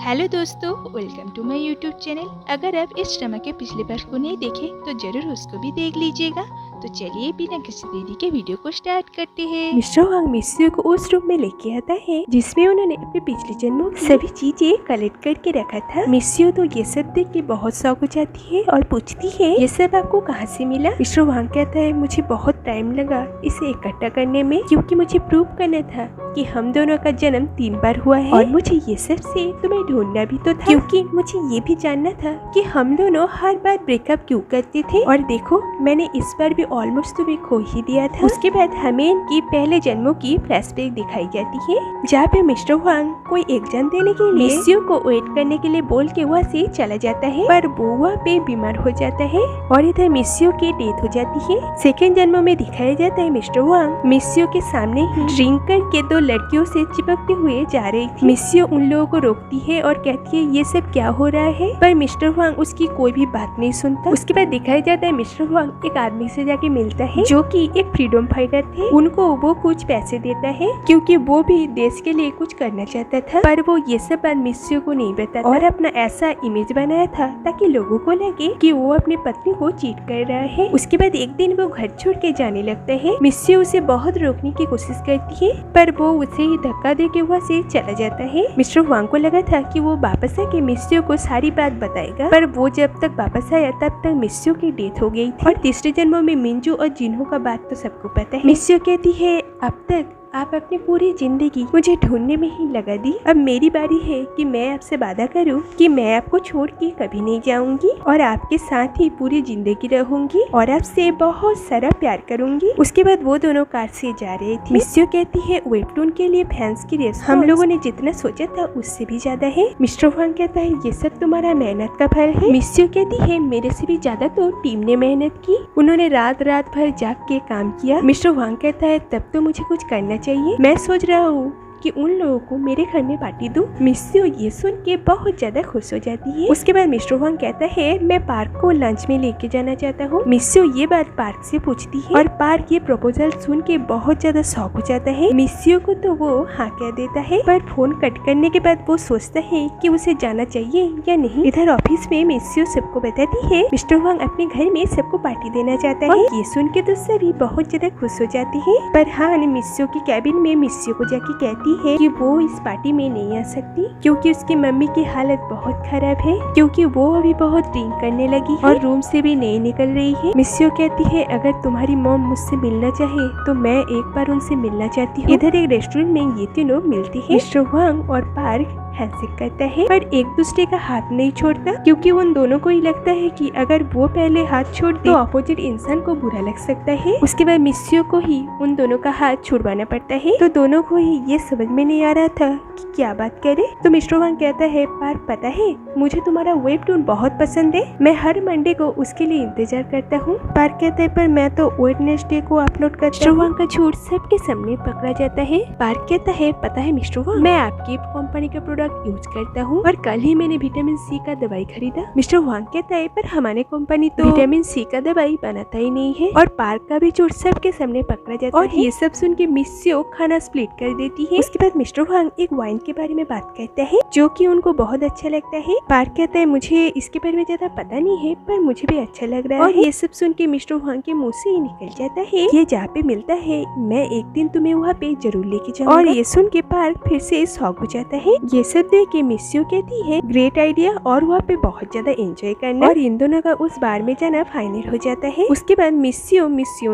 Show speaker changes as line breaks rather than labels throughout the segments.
Hello दोस्तों, welcome to my YouTube channel. अगर आप इस ड्रामा के पिछले पार्ट को नहीं देखे तो जरूर उसको भी देख लीजिएगा। तो चलिए बिना किसी देरी के वीडियो को स्टार्ट करते हैं।
मिस्टर वांग मिस्यू को उस रूम में लेके आता है जिसमें उन्होंने अपने पिछले जन्मों की सभी चीजें कलेक्ट करके रखा था। मिस्यू तो ये सब देख के बहुत शौक हो जाती है और पूछती है, ये सब आपको कहाँ से मिला? मिस्टर वांग कहता है, मुझे बहुत टाइम लगा इसे इकट्ठा करने में, क्योंकि मुझे प्रूव करना था कि हम दोनों का जन्म 3 बार हुआ है और मुझे ये सब से तुम्हें ढूंढना भी तो था, क्योंकि मुझे ये भी जानना था कि हम दोनों हर बार ब्रेकअप क्यों करते थे। और देखो, मैंने इस बार भी ऑलमोस्ट तुम्हें खो ही दिया था। उसके बाद हमें इनकी पहले जन्मों की फ्लैशबैक दिखाई जाती है, जहाँ पे मिस्टर वांग कोई एग्जाम देने के लिए मिस्यू को वेट करने के लिए बोल के वहाँ से चला जाता है, पर वो वहाँ पे बीमार हो जाता है और इधर मिस्यू की डेथ हो जाती है। सेकेंड जन्म में दिखाया जाता है मिस्टर वांग मिस्यू के सामने ही ड्रिंक करके 2 लड़कियों से चिपकते हुए जा रही थी। मिस्यू उन लोगों को रोकती है और कहती है, ये सब क्या हो रहा है? पर मिस्टर वांग उसकी कोई भी बात नहीं सुनता। उसके बाद दिखाया जाता है मिस्टर वांग एक आदमी से जाके मिलता है जो कि एक फ्रीडम फाइटर थे। उनको वो कुछ पैसे देता है क्योंकि वो भी देश के लिए कुछ करना चाहता था, पर वो ये सब बात मिस्यू को नहीं बताता और अपना ऐसा इमेज बनाया था ताकि लोगों को लगे कि वो अपनी पत्नी को चीट कर रहा है। उसके बाद एक दिन वो घर छोड़ के जाने लगता है। मिस्यू उसे बहुत रोकने की कोशिश करती है, पर वो उसे ही धक्का दे के वहाँ से चला जाता है। मिस्टर वांग को लगा था कि वो वापस आके मिस्यू को सारी बात बताएगा, पर वो जब तक वापस आया तब तक मिस्यू की डेथ हो गई थी। और तीसरे जन्मों में मिंजू और जिन्हों का बात तो सबको पता है। मिस्यू कहती है, अब तक आप अपनी पूरी जिंदगी मुझे ढूंढने में ही लगा दी, अब मेरी बारी है कि मैं आपसे वादा करूं कि मैं आपको छोड़ के कभी नहीं जाऊंगी और आपके साथ ही पूरी जिंदगी रहूंगी और आपसे बहुत सारा प्यार करूंगी। उसके बाद वो दोनों कार से जा रहे थे। मिस्यू कहती है, वेबटून के लिए फैंस की रेस हम लोगों ने जितना सोचा था उससे भी ज्यादा है। मिस्टर वांग कहता है, ये सब तुम्हारा मेहनत का फल है। मिस्यू कहती है, मेरे से भी ज्यादा तो टीम ने मेहनत की, उन्होंने रात रात भर जाग के काम किया। मिस्टर वांग कहता है, तब तो मुझे कुछ करना चाहिए। मैं सोच रहा हूँ कि उन लोगों को मेरे घर में पार्टी दूं। मिस्यू ये सुन के बहुत ज्यादा खुश हो जाती है। उसके बाद मिस्टर वांग कहता है, मैं पार्क को लंच में लेके जाना चाहता हूँ। मिस्यू ये बात पार्क से पूछती है और पार्क ये प्रपोजल सुन के बहुत ज्यादा शॉक हो जाता है। मिस्यू को तो वो हाँ कह देता है, पर फोन कट करने के बाद वो सोचता है कि उसे जाना चाहिए या नहीं। इधर ऑफिस में मिस्यू सबको बताती है मिस्टर वांग अपने घर में सबको पार्टी देना चाहता है। ये सुन के तो सभी बहुत ज्यादा खुश हो जाती है, पर हाँ मिस्यू की कैबिन में मिस्यू को जाके कहती है कि वो इस पार्टी में नहीं आ सकती क्योंकि उसकी मम्मी की हालत बहुत खराब है, क्योंकि वो अभी बहुत ड्रिंक करने लगी है और रूम से भी नहीं निकल रही है। मिस्यू कहती है, अगर तुम्हारी मॉम मुझसे मिलना चाहे तो मैं एक बार उनसे मिलना चाहती हूँ। इधर एक रेस्टोरेंट में ये तीनों मिलती है। मिस्टर वांग और पार्क हैंडशेक करता है, पर एक दूसरे का हाथ नहीं छोड़ता क्योंकि उन दोनों को ही लगता है कि अगर वो पहले हाथ छोड़ दे तो अपोजिट इंसान को बुरा लग सकता है। उसके बाद मिस्यू को ही उन दोनों का हाथ छुड़वाना पड़ता है, तो दोनों को ही ये समझ में नहीं आ रहा था कि क्या बात करे। तो मिस्टर वांग कहता है, पार्क पता है मुझे तुम्हारा वेबटून बहुत पसंद है, मैं हर मंडे को उसके लिए इंतजार करता हूँ। पार्क कहता है, पर मैं तो वेडनेसडे को अपलोड करता हूँ। मिस्टर वांग का झूठ सबके सामने पकड़ा जाता है। पार्क कहता है, पता है मिस्टर वांग, मैं आपकी कंपनी का प्रोडक्ट यूज करता हूँ और कल ही मैंने विटामिन सी का दवाई खरीदा। मिस्टर वांग कहता है, पर हमारे कंपनी तो विटामिन सी का दवाई बनाता ही नहीं है। और पार्क का भी झूठ सबके सामने पकड़ा जाता है और ये सब सुन के मिस्यू खाना स्प्लिट कर देती है। उसके बाद मिस्टर वांग एक वाइन के बारे में बात करता है जो कि उनको बहुत अच्छा लगता है। पार्क कहता है, मुझे इसके बारे में ज्यादा पता नहीं है, पर मुझे भी अच्छा लग रहा है। और ये सब सुन के मिस्टर वांग के मुंह से ही निकल जाता है, ये जहाँ पे मिलता है मैं एक दिन तुम्हें वहाँ पे जरूर लेके जाऊंगा। और ये सुन के पार्क फिर से शॉक हो जाता है। ये सब देख के मिस्यू कहती है, ग्रेट आइडिया, और वहाँ पे बहुत ज्यादा एंजॉय करना। और इन दोनों का उस बार में जाना फाइनल हो जाता है। उसके बाद मिस्यू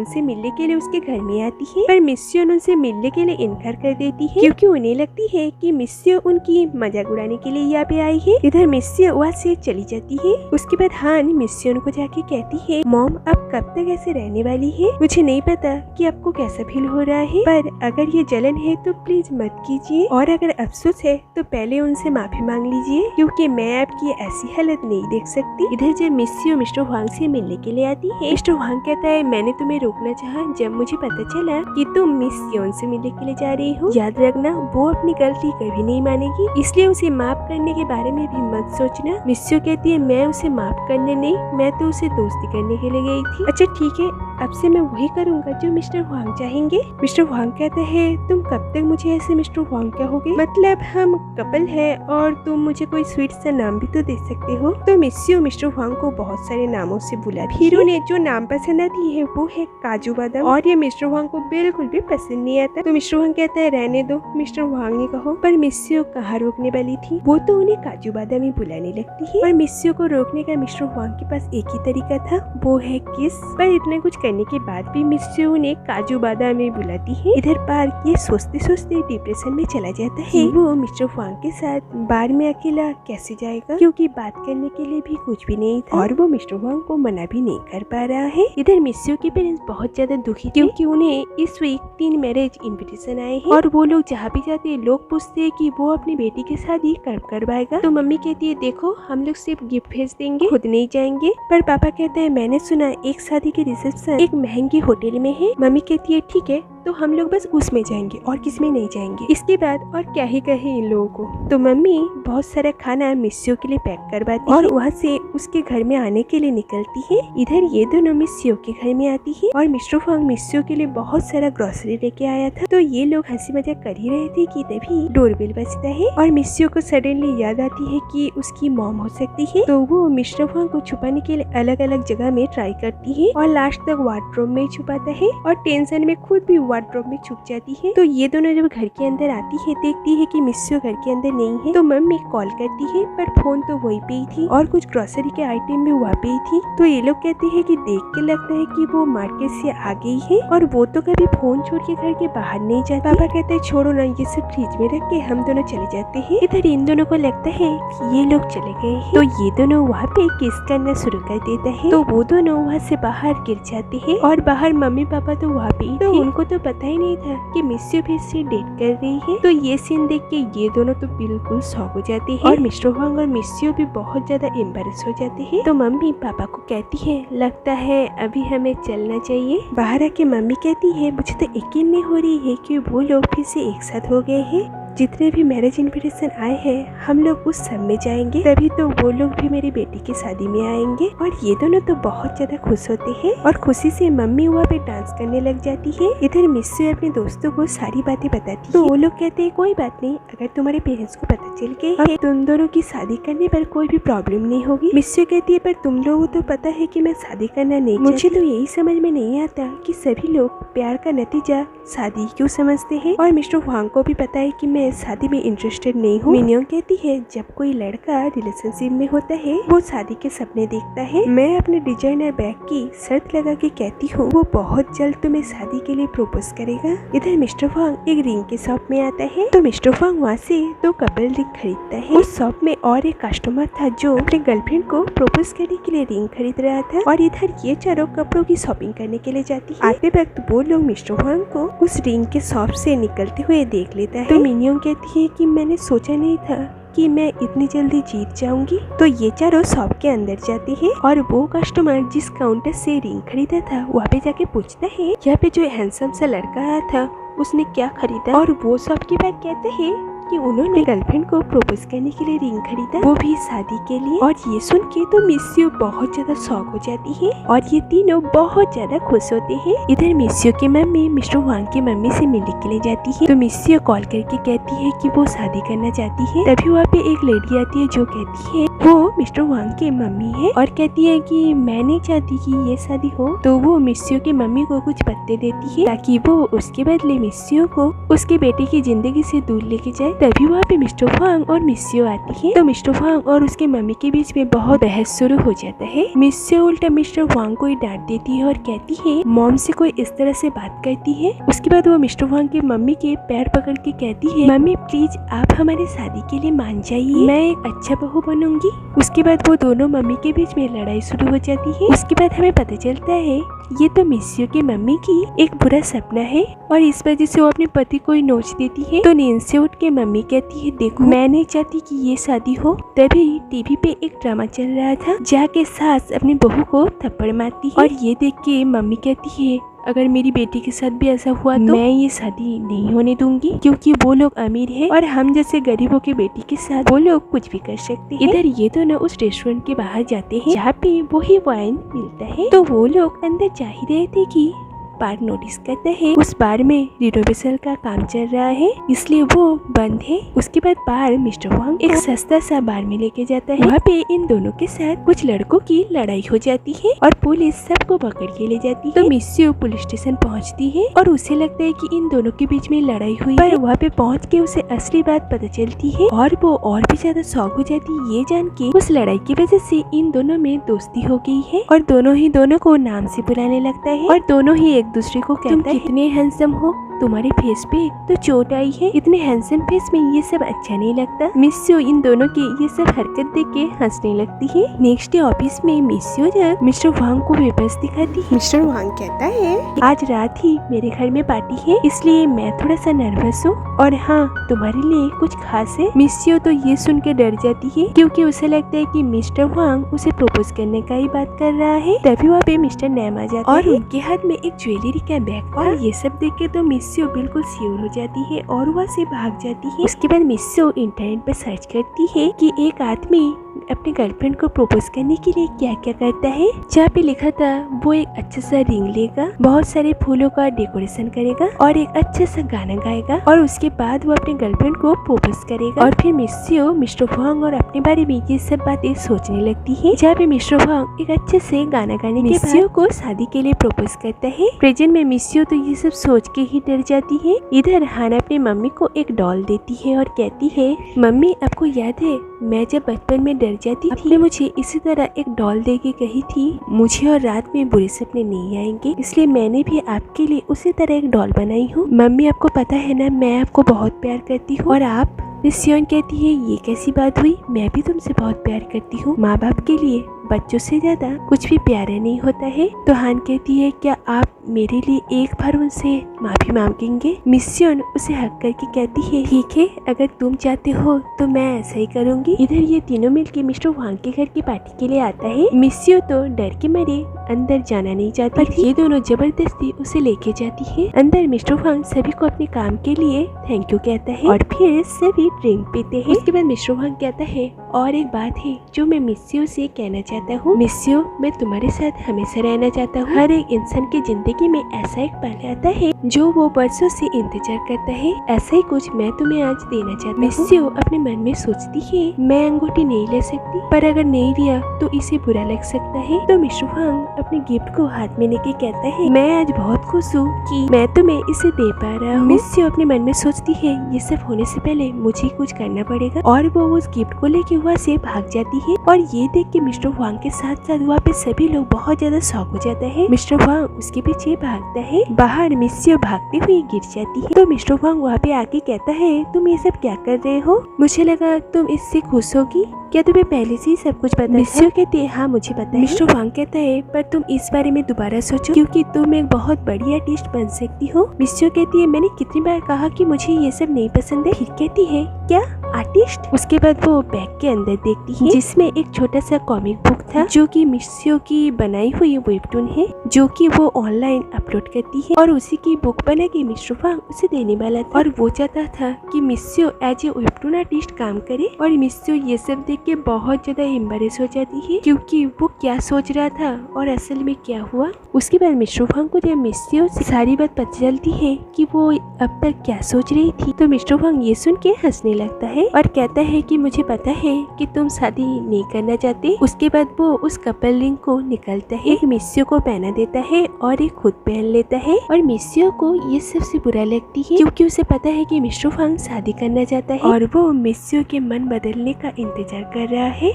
से मिलने के लिए उसके घर में आती है, पर मिस्यू उनसे मिलने के लिए इनकार कर देती है क्योंकि उन्हें लगती है कि मिस्यू उनकी मजाक उड़ाने के लिए यहाँ पे आई है। इधर मिस्यू वहाँ से चली जाती है। उसके बाद हान मिस्यू को जाके कहती है, मॉम अब कब तक ऐसे रहने वाली है? मुझे नहीं पता कि आपको कैसा फील हो रहा है, पर अगर ये जलन है तो प्लीज मत कीजिए, और अगर अफसोस है तो पहले उनसे माफी मांग लीजिए क्योंकि मैं आपकी ऐसी हालत नहीं देख सकती। इधर जब मिस्यू मिस्टर वांग से मिलने के लिए आती है, मिस्टर वांग कहता है, मैंने तुम्हें रोकना चाहा जब मुझे पता चला कि तुम मिस योन से मिलने के लिए जा रही हो। याद रखना, वो अपनी गलती कभी नहीं मानेगी, इसलिए उसे माफ करने के बारे में भी मत सोचना। मिस्यू कहती है, मैं उसे माफ करने नहीं, मैं तो उसे दोस्ती करने के लिए गई थी। अच्छा ठीक है, अब से मैं वही करूँगा जो मिस्टर वांग चाहेंगे। मिस्टर वांग कहते हैं, तुम कब तक मुझे ऐसे मिस्टर वांग कहोगे? मतलब हम कपल कपल है और तुम मुझे कोई स्वीट सा नाम भी तो दे सकते हो। तो मिस्यू मिस्टर हुआंग को बहुत सारे नामों से बुला। फिर उन्हें जो नाम पसंद आती है वो है काजू बादाम, और ये मिस्टर हुआंग को बिल्कुल भी पसंद नहीं आता। तो मिस्टर हुआंग कहता है रहने दो, मिस्टर हुआंग ने कहो। पर मिस्यू कहाँ रोकने वाली थी, वो तो उन्हें काजू बादाम ही बुलाने लगती है। और मिस्यू को रोकने का मिस्टर हुआंग के पास एक ही तरीका था, वो है किस। पर इतना कुछ करने के बाद भी मिस्यू उन्हें काजू बादाम में बुलाती है। इधर पार्क ये सोचते सोचते डिप्रेशन में चला जाता है। वो मिस्टर हुआंग के साथ बार में अकेला कैसे जाएगा, क्योंकि बात करने के लिए भी कुछ भी नहीं था और वो मिस्टर हुआंग को मना भी नहीं कर पा रहा है। इधर मिस्यू के पेरेंट्स बहुत ज्यादा दुखी क्योंकि उन्हें इस वीक 3 मैरिज इन्विटेशन आए हैं और वो लोग जहाँ भी जाते हैं लोग पूछते हैं कि वो अपनी बेटी के शादी कब करवाएगा। तो मम्मी कहती है देखो हम लोग सिर्फ गिफ्ट भेज देंगे, खुद नहीं जाएंगे। पर पापा कहते हैं मैंने सुना एक शादी के रिसेप्शन एक महंगी होटल में है। मम्मी कहती है ठीक है तो हम लोग बस उसमें जाएंगे और किस में नहीं जाएंगे। इसके बाद और क्या ही कहे इन लोगों को। तो मम्मी बहुत सारा खाना मिस्यू के लिए पैक करवाती है और वहाँ से उसके घर में आने के लिए निकलती है। इधर ये दोनों मिस्यू के घर में आती है और मिस्टर हुआंग मिस्यू के लिए बहुत सारा ग्रोसरी लेके आया था। तो ये लोग हंसी मजाक कर ही रहे थे कि तभी डोरबेल बजता है और मिस्यू को सडनली याद आती है कि उसकी मॉम हो सकती है। तो वो मिस्टर हुआंग को छुपाने के लिए अलग अलग जगह में ट्राई करती है और लास्ट तक वार्डरोब में छुपाता है और टेंशन में खुद भी वार्डरोब में छुप जाती है। तो ये दोनों जब घर के अंदर आती है देखती है कि मिस्यू घर के अंदर नहीं है। तो मम्मी कॉल करती है पर फोन तो वहीं पे ही थी और कुछ ग्रोसरी के आइटम भी वहाँ पे ही थी। तो ये लोग कहते हैं कि देख के लगता है कि वो मार्केट से आ गई है और वो तो कभी फोन छोड़ के घर के बाहर नहीं जाती। पापा कहते हैं छोड़ो ना ये सब फ्रिज में रख के हम दोनों चले जाते हैं। इधर इन दोनों को लगता है कि ये लोग चले गए हैं। तो ये दोनों वहाँ पे किस करना शुरू कर देता है। तो वो दोनों वहाँ से बाहर गिर जाते हैं और बाहर मम्मी पापा तो वहाँ पे ही थे। उनको तो पता ही नहीं था कि मिस्यू भी इससे डेट कर रही है। तो ये सीन देख के ये दोनों तो बिल्कुल शॉक हो जाते हैं और मिस्टर हुआंग और मिस्यू भी बहुत ज्यादा एम्बैरेस हो जाते हैं। तो मम्मी पापा को कहती है लगता है अभी हमें चलना चाहिए। बाहर आके मम्मी कहती है मुझे तो यकीन नहीं हो रही है कि वो लोग फिर से एक साथ हो गए हैं। जितने भी मैरिज इन्विटेशन आए हैं हम लोग उस सब में जाएंगे, तभी तो वो लोग भी मेरी बेटी की शादी में आएंगे। और ये दोनों तो बहुत ज्यादा खुश होते हैं और खुशी से मम्मी वहाँ पे डांस करने लग जाती है। इधर मिस्यू अपने दोस्तों को सारी बातें बताती है। तो वो लोग कहते हैं कोई बात नहीं, अगर तुम्हारे पेरेंट्स को पता चल गई तुम दोनों की शादी करने पर कोई भी प्रॉब्लम नहीं होगी। मिस्यू कहती है पर तुम लोगों को तो पता है कि मैं शादी करना नहीं चाहती। मुझे तो यही समझ में नहीं आता कि सभी लोग प्यार का नतीजा शादी क्यों समझते हैं। और मिस्टर हुआंग को भी पता है कि मैं शादी में इंटरेस्टेड नहीं हूँ। मिनियोंग कहती है जब कोई लड़का रिलेशनशिप में होता है वो शादी के सपने देखता है। मैं अपने डिजाइनर बैग की शर्त लगा के कहती हूँ वो बहुत जल्द तुम्हें शादी के लिए प्रपोज करेगा। इधर मिस्टर हुआंग एक रिंग के शॉप में आता है। तो मिस्टर हुआंग वहाँ से 2 कपल रिंग खरीदता है। उस शॉप में और एक कस्टमर था जो अपने गर्लफ्रेंड को प्रपोज करने के लिए रिंग खरीद रहा था और इधर ये चारों कपड़ों की शॉपिंग करने के लिए जाती है। आते वक्त वो लोग मिस्टर हुआंग को उस रिंग के शॉप से निकलते हुए देख लेता है। तो मिनियोंग कहती है कि मैंने सोचा नहीं था कि मैं इतनी जल्दी जीत जाऊंगी। तो ये चारों शॉप के अंदर जाती है और वो कस्टमर जिस काउंटर से रिंग खरीदा था वहाँ पे जाके पूछता है यहाँ पे जो हैंडसम सा लड़का आया था उसने क्या खरीदा। और वो शॉप के बाद कहते हैं कि उन्होंने गर्लफ्रेंड को प्रपोज करने के लिए रिंग खरीदा, वो भी शादी के लिए। और ये सुन के तो मिस्यू बहुत ज्यादा शॉक हो जाती है और ये तीनों बहुत ज्यादा खुश होते हैं। इधर मिस्यू की मम्मी मिस्टर हुआंग की मम्मी से मिलने के लिए जाती है। तो मिस्यू कॉल करके कहती है कि वो शादी करना चाहती है। तभी वहाँ पे एक लेडी आती है जो कहती है वो मिस्टर हुआंग की मम्मी है और कहती है कि मैं नहीं चाहती कि ये शादी हो। तो वो मिस्यू की मम्मी को कुछ पत्ते देती है ताकि वो उसके बदले मिस्यू को उसके बेटे की जिंदगी से दूर लेके जाए। तभी वहाँ पे मिस्टर हुआंग और मिस्यू आती है। तो मिस्टर हुआंग और उसके मम्मी के बीच में बहुत बहस शुरू हो जाता है। मिस्यू उल्टा मिस्टर हुआंग को ही डांट देती है और कहती है मॉम से कोई इस तरह से बात करती है। उसके बाद वो मिस्टर हुआंग की मम्मी के पैर पकड़ के कहती है मम्मी प्लीज आप हमारे शादी के लिए मान जाइए, मैं एक अच्छा बहू बनूंगी। उसके बाद वो दोनों मम्मी के बीच में लड़ाई शुरू हो जाती है। उसके बाद हमें पता चलता है ये तो मिस्यू की मम्मी की एक बुरा सपना है और इस वजह से वो अपने पति को ही नोच देती है। तो नींद से उठ के मम्मी कहती है देखो मैं नहीं चाहती कि ये शादी हो। तभी टीवी पे एक ड्रामा चल रहा था जहाँ के सास अपनी बहू को थप्पड़ मारती है और ये देख के मम्मी कहती है अगर मेरी बेटी के साथ भी ऐसा हुआ तो मैं ये शादी नहीं होने दूंगी क्योंकि वो लोग अमीर है और हम जैसे गरीबों की बेटी के साथ वो लोग कुछ भी कर सकते हैं। इधर ये दोनों उस रेस्टोरेंट के बाहर जाते हैं जहाँ पे वही वाइन मिलता है। तो वो लोग अंदर जा ही रहे थे कि बार नोटिस करता है उस बार में रिनोवेशन का काम चल रहा है, इसलिए वो बंद है। उसके बाद बार मिस्टर वांग एक सस्ता सा बार में लेके जाता है। वहाँ पे इन दोनों के साथ कुछ लड़कों की लड़ाई हो जाती है और पुलिस सबको पकड़ के ले जाती है। तो मिस्यू पुलिस स्टेशन पहुँचती है और उसे लगता है कि इन दोनों के बीच में लड़ाई हुई, पर वहाँ पे पहुँच के उसे असली बात पता चलती है और वो और भी ज्यादा शॉक हो जाती है ये जान के उस लड़ाई की वजह से इन दोनों में दोस्ती हो गई है और दोनों ही दोनों को नाम से बुलाने लगता है और दोनों ही एक दूसरे को कहता है कितने हैंडसम हो, तुम्हारे फेस पे तो चोट आई है, इतने हैंडसम फेस में ये सब अच्छा नहीं लगता। मिस्यू इन दोनों की ये सब हरकत देख के हंसने लगती है। नेक्स्ट डे ऑफिस में मिस्यू जब मिस्टर वांग को पेपर्स दिखाती है।
मिस्टर वांग कहता है
आज रात ही मेरे घर में पार्टी है, इसलिए मैं थोड़ा सा नर्वस हूँ और हाँ तुम्हारे लिए कुछ खास है। मिस्यू तो ये सुन के डर जाती है क्योंकि उसे लगता है कि मिस्टर वांग उसे प्रपोज करने का ही बात कर रहा है। तभी वहाँ पे मिस्टर नैम आ जाता है और उनके हाथ में एक ज्वेलरी का बैग और ये सब देख के तो मिस्यू बिल्कुल श्योर हो जाती है और वहाँ से भाग जाती है। उसके बाद मिस्यू इंटरनेट पर सर्च करती है कि एक आदमी अपने गर्लफ्रेंड को प्रपोज करने के लिए क्या क्या करता है। जहाँ पे लिखा था वो एक अच्छा सा रिंग लेगा, बहुत सारे फूलों का डेकोरेशन करेगा और एक अच्छा सा गाना गाएगा और उसके बाद वो अपने गर्लफ्रेंड को प्रपोज करेगा। और फिर मिस्यू मिस्टर वांग और अपने बारे में ये सब बातें सोचने लगती है। जहाँ पे मिस्टर वांग एक अच्छे से गाना गाने के बाद मिस्यू को शादी के लिए प्रपोज करता है। प्रेजेंट में मिस्यू तो ये सब सोच के ही डर जाती है। इधर हाना अपनी मम्मी को एक डॉल देती है और कहती है मम्मी आपको याद है मैं जब बचपन में डर जाती थी, आपने मुझे इसी तरह एक डॉल दे के कही थी मुझे और रात में बुरे सपने नहीं आएंगे, इसलिए मैंने भी आपके लिए उसी तरह एक डॉल बनाई हूँ। मम्मी आपको पता है ना मैं आपको बहुत प्यार करती हूँ। और आप मिस्योन कहती है ये कैसी बात हुई, मैं भी तुमसे बहुत प्यार करती हूँ। माँ बाप के लिए बच्चों से ज्यादा कुछ भी प्यारा नहीं होता है। तो हान कहती है क्या आप मेरे लिए एक बार उनसे माफी मांगेंगे। मिस्योन उसे हक करके कहती है ठीक है अगर तुम चाहते हो तो मैं ऐसा ही करूँगी। इधर ये तीनों मिलके मिस्टर वांग के घर की पार्टी के लिए आता है। मिस्यू तो डर के मारे अंदर जाना नहीं चाहती, पर ये दोनों जबरदस्ती उसे लेके जाती है अंदर। मिस्टर वांग सभी को अपने काम के लिए थैंक यू कहता है और फिर सभी ड्रिंक पीते हैं। उसके बाद मिस्टर वांग कहता है और एक बात है जो मैं मिस्यू से कहना चाहता हूँ। मिस्यू मैं तुम्हारे साथ हमेशा रहना चाहता हूँ। हर एक इंसान की जिंदगी में ऐसा एक पल आता है जो वो बरसों से इंतजार करता है, ऐसा ही कुछ मैं तुम्हें आज देना चाहता हूँ। मिस्यू अपने मन में सोचती है मैं अंगूठी नहीं ले सकती, पर अगर नहीं लिया तो इसे बुरा लग सकता है। तो मिस्टर वांग अपने गिफ्ट को हाथ में लेके कहता है मैं आज बहुत खुश हूँ कि मैं तुम्हें इसे दे पा रहा हूँ। मिस्यू अपने मन में सोचती है ये सब होने से पहले मुझे कुछ करना पड़ेगा और वो उस गिफ्ट को लेके वहाँ से भाग जाती है। और ये देख के मिस्टर वांग के साथ साथ वहाँ पे सभी लोग बहुत ज्यादा शॉक हो जाता है। मिस्टर वांग उसके पीछे भागता है, बाहर मिस्यू भागते हुए गिर जाती है। तो मिस्टर वांग वहाँ पे आके कहता है तुम ये सब क्या कर रहे हो, मुझे लगा तुम इससे खुश होगी, क्या तुम्हें पहले से ही सब कुछ पता है। मिस्यू कहती है हाँ मुझे पता है। मिस्टर वांग कहता है पर तुम इस बारे में दोबारा सोचो क्योंकि तुम एक बहुत बड़ी आर्टिस्ट बन सकती हो। मिस्यू कहती है मैंने कितनी बार कहा कि मुझे ये सब नहीं पसंद है। फिर कहती है क्या आर्टिस्ट। उसके बाद वो बैग के अंदर देखती है जिसमें एक छोटा सा कॉमिक बुक था जो कि मिस्यू की बनाई हुई वेबटून है जो कि वो ऑनलाइन अपलोड करती है और उसी की बुक बना के मिस्टर वांग उसे देने वाला था। और वो चाहता था कि मिस्यू एज ए वेबटून आर्टिस्ट काम करे और मिस्यू ये सब देख के बहुत ज्यादा एम्बैरेस हो जाती है क्योंकि वो क्या सोच रहा था और असल में क्या हुआ। उसके बाद मिस्टर वांग को जब मिस्यू से सारी बात पता चलती है कि वो अब तक क्या सोच रही थी तो मिस्टर वांग ये सुन के हंसने लगता है और कहता है कि मुझे पता है कि तुम शादी नहीं करना चाहते। उसके बाद वो उस कपल रिंग को निकलता है, एक मिस्यू को पहना देता है और एक खुद पहन लेता है। और मिस्यू को ये सबसे बुरा लगती है क्योंकि उसे पता है कि मिस्टर वांग शादी करना चाहता है और वो मिस्यू के मन बदलने का इंतजार कर रहा है।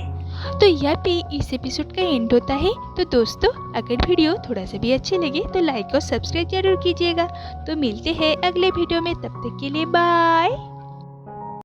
तो यहाँ पे इस एपिसोड का एंड होता है। तो दोस्तों अगर वीडियो थोड़ा सा भी अच्छे लगे तो लाइक और सब्सक्राइब जरूर कीजिएगा। तो मिलते हैं अगले वीडियो में, तब तक के लिए बाय।